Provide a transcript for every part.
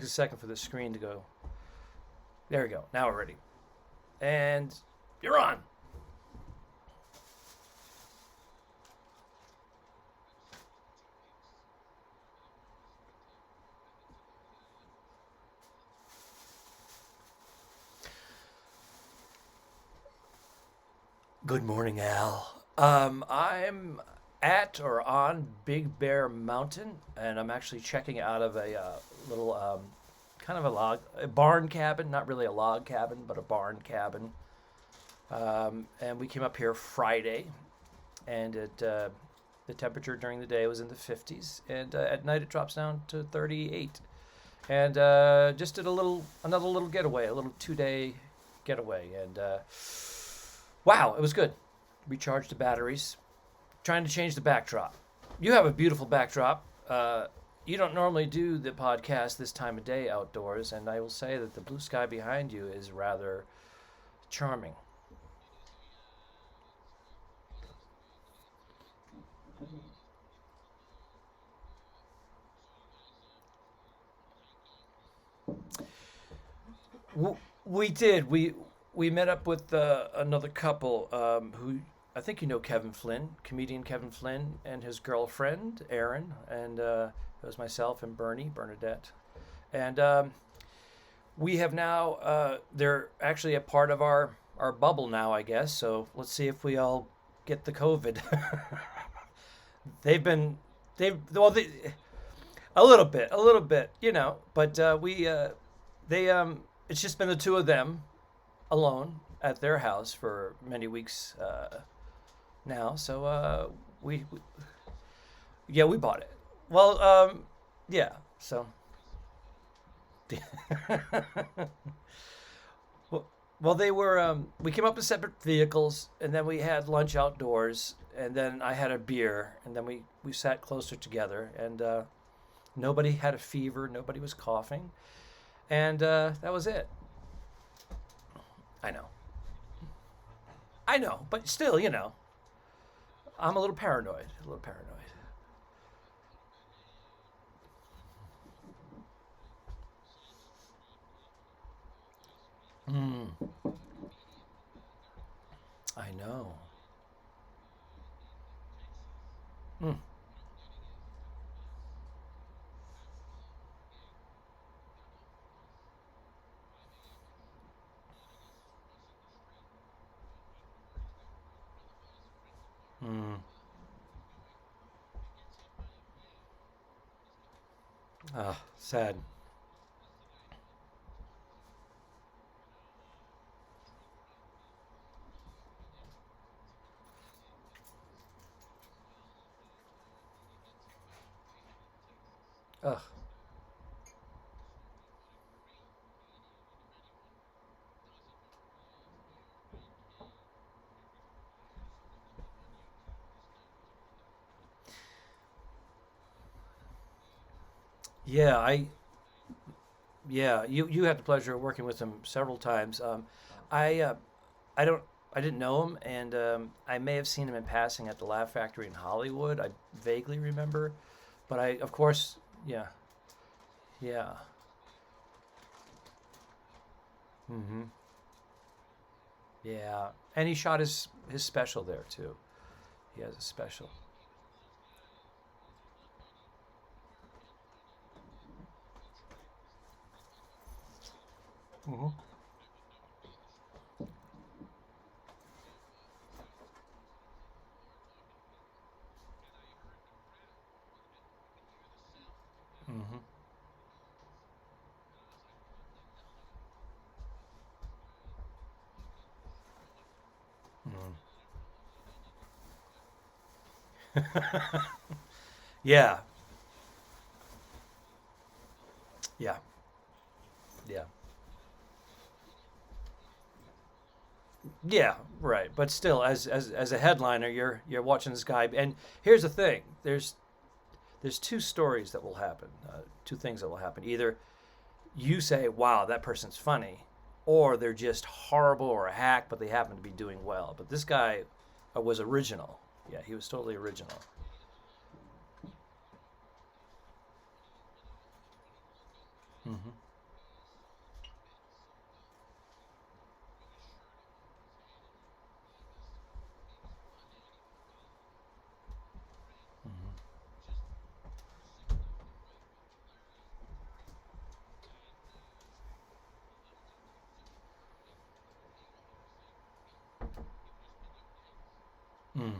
a second for the screen to go. There we go. Now we're ready. And you're on. Good morning, Al. I'm at or on Big Bear Mountain, and I'm actually checking out of a little kind of a barn cabin, not really a log cabin, but a barn cabin. And we came up here Friday, and the temperature during the day was in the 50s, and at night it drops down to 38. And just did another little getaway, a little 2-day getaway, and wow, it was good. Recharged the batteries. Trying to change the backdrop. You have a beautiful backdrop. You don't normally do the podcast this time of day outdoors, and I will say that the blue sky behind you is rather charming. We did. We met up with another couple who I think you know Kevin Flynn, comedian Kevin Flynn, and his girlfriend Erin, and it was myself and Bernadette, and we have now. They're actually a part of our bubble now, I guess. So let's see if we all get the COVID. they've been they've well they, a little bit, but they it's just been the two of them alone at their house for many weeks now. So we yeah, we bought it. Well, yeah. So well, they were. We came up in separate vehicles, and then we had lunch outdoors, and then I had a beer, and then we sat closer together, and nobody had a fever, nobody was coughing, and that was it. I know. I know, but still, I'm a little paranoid. A little paranoid. Mm, I know. Mm, mm. Ah, sad. Ugh. Yeah, you had the pleasure of working with him several times. I I don't I didn't know him, and I may have seen him in passing at the Laugh Factory in Hollywood. I vaguely remember, but I of course, yeah, yeah. Hmm. Yeah, and he shot his special there too. He has a special. Hmm. Hmm. Hmm. Yeah, yeah, yeah, yeah. Right, but still, as a headliner, you're watching this guy, and here's the thing: there's two stories that will happen, two things that will happen. Either you say, "Wow, that person's funny," or they're just horrible or a hack, but they happen to be doing well. But this guy was original. Yeah, he was totally original. Mm-hmm. Mm.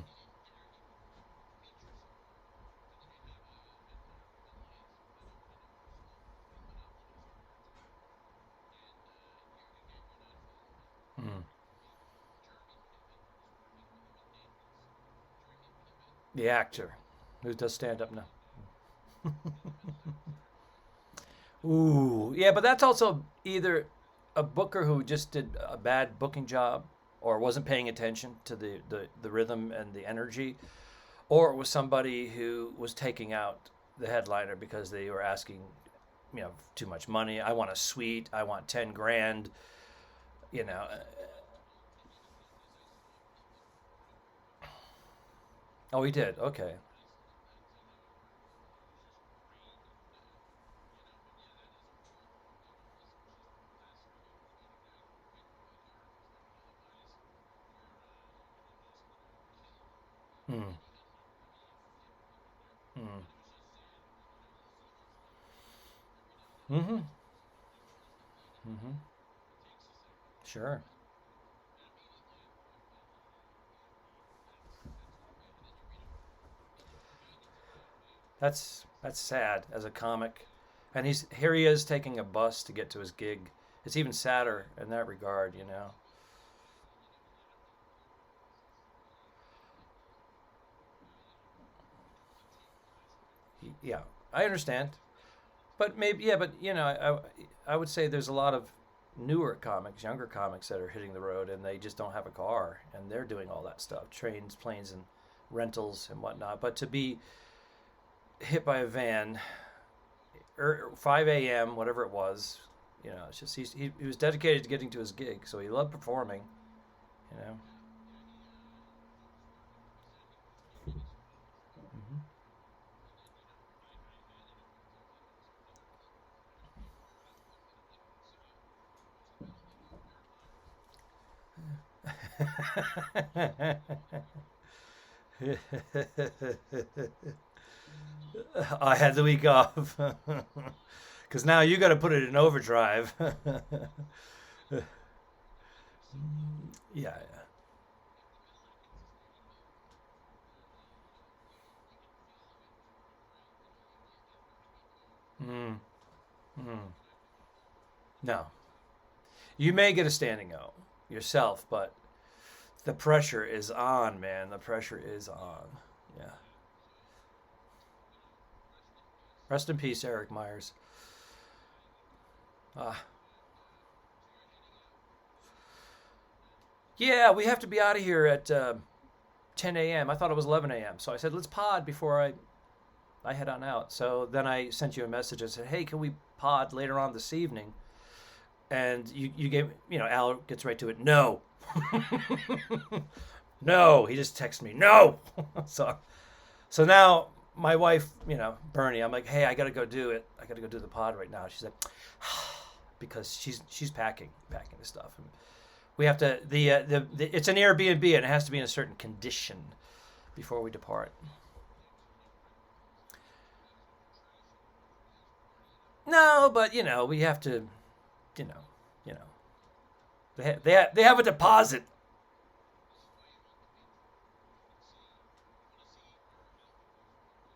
Mm. The actor who does stand up now. Ooh, yeah, but that's also either a booker who just did a bad booking job or wasn't paying attention to the rhythm and the energy, or it was somebody who was taking out the headliner because they were asking, too much money. I want a suite. I want 10 grand. You know. Oh, he did. Okay. Mm. Mm. Mm-hmm. Mm-hmm. Sure. That's sad as a comic, and he is taking a bus to get to his gig. It's even sadder in that regard, you know. Yeah, I understand, but maybe yeah, but I would say there's a lot of newer comics, younger comics that are hitting the road, and they just don't have a car, and they're doing all that stuff, trains, planes, and rentals and whatnot. But to be hit by a van, 5 a.m., whatever it was, it's just he was dedicated to getting to his gig, so he loved performing, you know. I had the week off because now you got to put it in overdrive. Yeah, yeah. Mm, mm. No, you may get a standing O yourself, but the pressure is on, man. The pressure is on. Yeah. Rest in peace, Eric Myers. Uh, yeah, we have to be out of here at 10 a.m. I thought it was 11 a.m. So I said, let's pod before I head on out. So then I sent you a message and said, hey, can we pod later on this evening? And you gave, Al gets right to it. No. No. He just texted me, no. so so now my wife, Bernie, I'm like, hey, I got to go do it. I got to go do the pod right now. She's like, because she's packing the stuff. And we have to, it's an Airbnb and it has to be in a certain condition before we depart. No, but we have to, you know, you know, they have a deposit.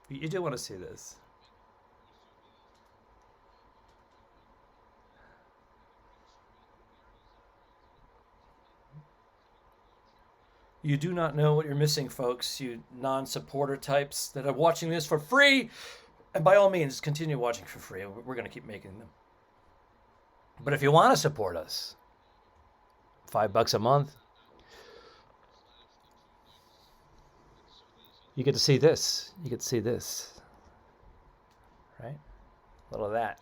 You do want to see this. You do not know what you're missing, folks. You non-supporter types that are watching this for free, and by all means, continue watching for free. We're going to keep making them. But if you want to support us, $5 a month, you get to see this. You get to see this, right? A little of that.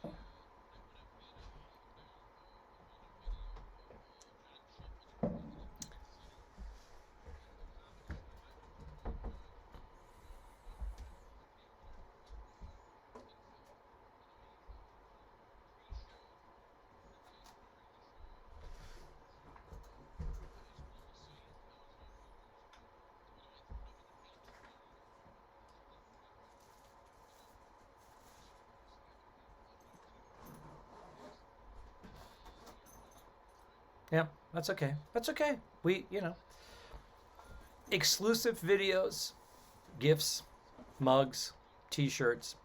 Yeah, that's okay. That's okay. We, exclusive videos, gifts, mugs, T-shirts.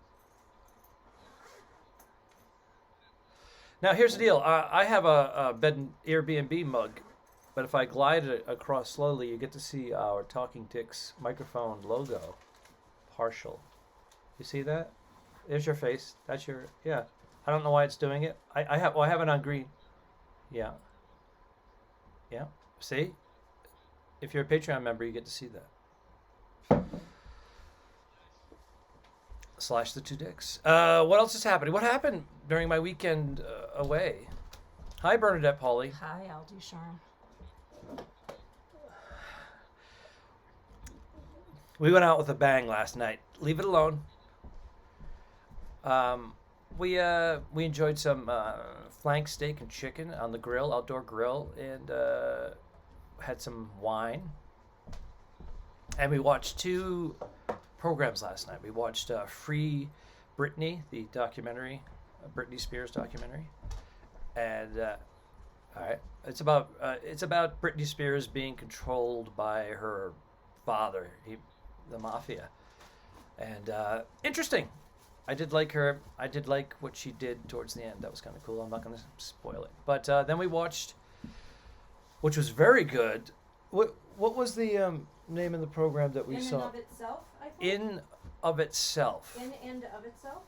Now here's the deal. I have a bed and Airbnb mug, but if I glide it across slowly, you get to see our Talking Ticks microphone logo, partial. You see that? There's your face. That's your, yeah. I don't know why it's doing it. I have it on green. Yeah, yeah. See, if you're a Patreon member, you get to see that. Slash the two dicks. What else is happening? What happened during my weekend away? Hi, Bernadette Pauly. Hi, Al Ducharme. We went out with a bang last night. Leave it alone. We enjoyed some flank steak and chicken on the grill, outdoor grill, and had some wine. And we watched two programs last night. We watched Free Britney, the documentary, Britney Spears documentary, and all right, it's about Britney Spears being controlled by her father, the mafia, and interesting. I did like her. I did like what she did towards the end. That was kind of cool. I'm not going to spoil it. But then we watched, which was very good. What was the name of the program that we saw? In and of itself, I think. In of itself. In and of itself.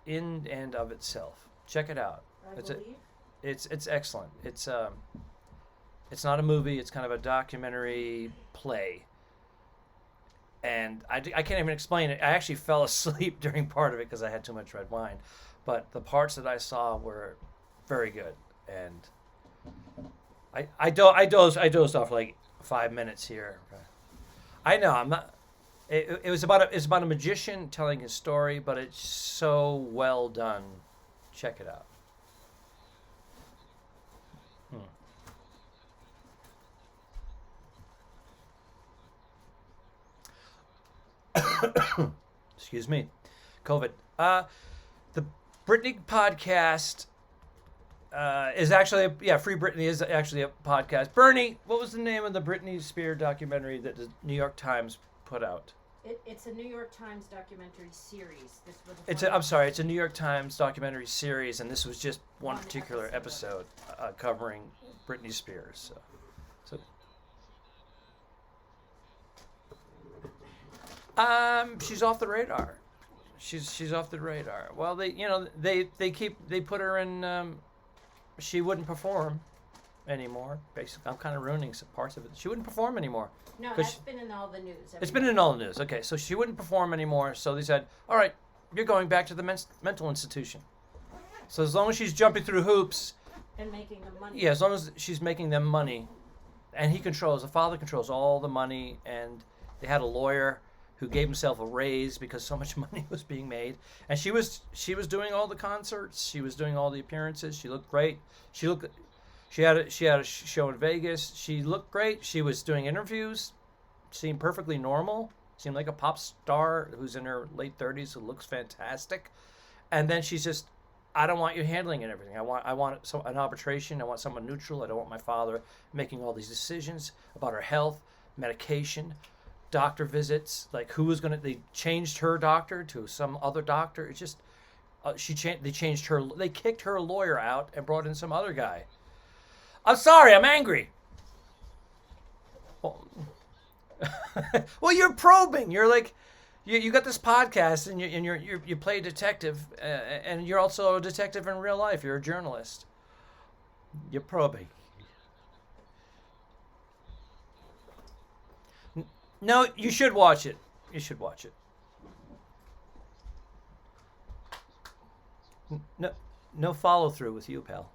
In and of itself. Check it out. I believe. It's excellent. It's not a movie. It's kind of a documentary play. And I can't even explain it. I actually fell asleep during part of it because I had too much red wine. But the parts that I saw were very good. And I dozed off like 5 minutes here. I know I'm not. It was about a magician telling his story, but it's so well done. Check it out. Excuse me, COVID. The Britney podcast is actually Free Britney is actually a podcast. Bernie, what was the name of the Britney Spears documentary that the New York Times put out? It's a New York Times documentary series. I'm sorry, it's a New York Times documentary series, and this was just one particular episode covering Britney Spears. So. She's off the radar. She's off the radar. Well, they put her in. She wouldn't perform anymore. Basically, I'm kind of ruining some parts of it. She wouldn't perform anymore. No, that's been in all the news. It's been in all the news. Okay, so she wouldn't perform anymore. So they said, "All right, you're going back to the mental institution." So as long as she's jumping through hoops and making them money. Yeah, as long as she's making them money, and the father controls all the money, and they had a lawyer who gave himself a raise because so much money was being made, and she was doing all the concerts, she was doing all the appearances. She looked great. She had a show in Vegas. She looked great. She was doing interviews, seemed perfectly normal. Seemed like a pop star who's in her late 30s who looks fantastic. And then she's just, I don't want you handling and everything. I want an arbitration. I want someone neutral. I don't want my father making all these decisions about her health, medication, doctor visits, like they changed her doctor to some other doctor. It's just they kicked her lawyer out and brought in some other guy. I'm sorry, I'm angry. Well, you're probing. You're like, you got this podcast and you play detective, and you're also a detective in real life. You're a journalist. You're probing. No, you should watch it. You should watch it. No follow through with you, pal.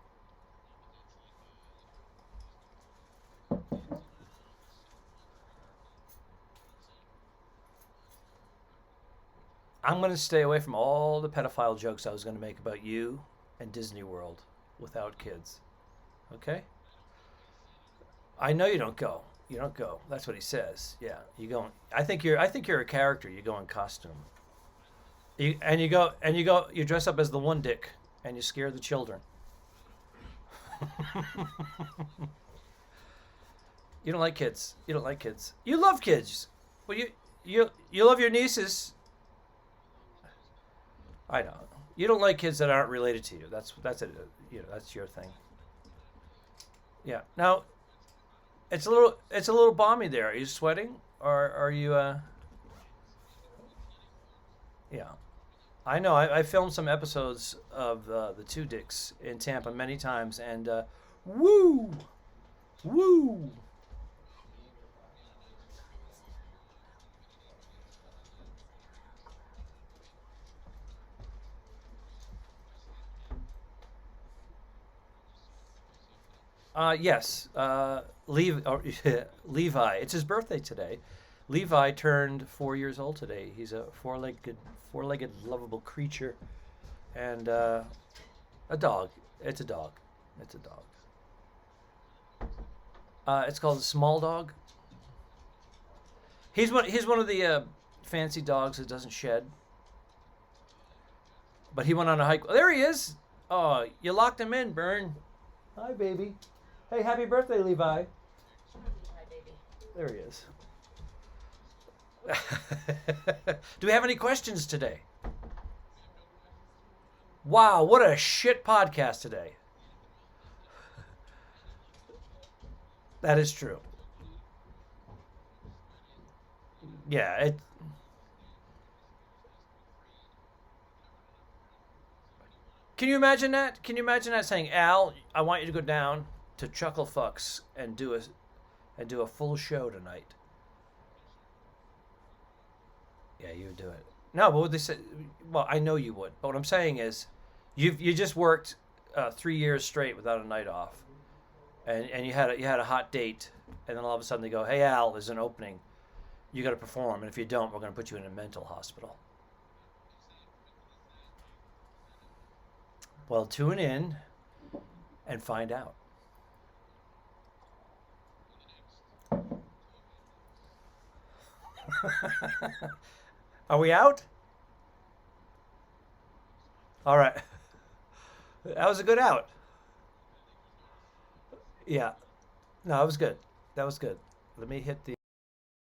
I'm going to stay away from all the pedophile jokes I was going to make about you and Disney World without kids. Okay? I know you don't go. You don't go. That's what he says. Yeah, you go. I think you're a character. You go in costume. You dress up as the one dick, and you scare the children. You don't like kids. You don't like kids. You love kids. Well, you love your nieces. I know. You don't like kids that aren't related to you. That's it. You know, that's your thing. Yeah. Now, it's a little balmy there. Are you sweating or are you yeah. I know. I filmed some episodes of the Two Dicks in Tampa many times, and woo, woo. Yes. Levi. It's his birthday today. Levi turned 4 years old today. He's a four-legged, lovable creature, and a dog. It's a dog. It's a dog. It's called a small dog. He's one of the fancy dogs that doesn't shed. But he went on a hike. Oh, there he is. Oh, you locked him in, Bern. Hi, baby. Hey, happy birthday, Levi. Hi, baby. There he is. Do we have any questions today? Wow, what a shit podcast today. That is true. Yeah, can you imagine that? Can you imagine that saying, Al, I want you to go down to Chuckle Fucks and do a full show tonight. Yeah, you would do it. No, but what they say? Well, I know you would. But what I'm saying is, you just worked 3 years straight without a night off, and you had a hot date, and then all of a sudden they go, "Hey Al, there's an opening. You got to perform, and if you don't, we're going to put you in a mental hospital." Well, tune in and find out. Are we out? All right. That was a good out. Yeah. No, that was good. That was good. Let me hit the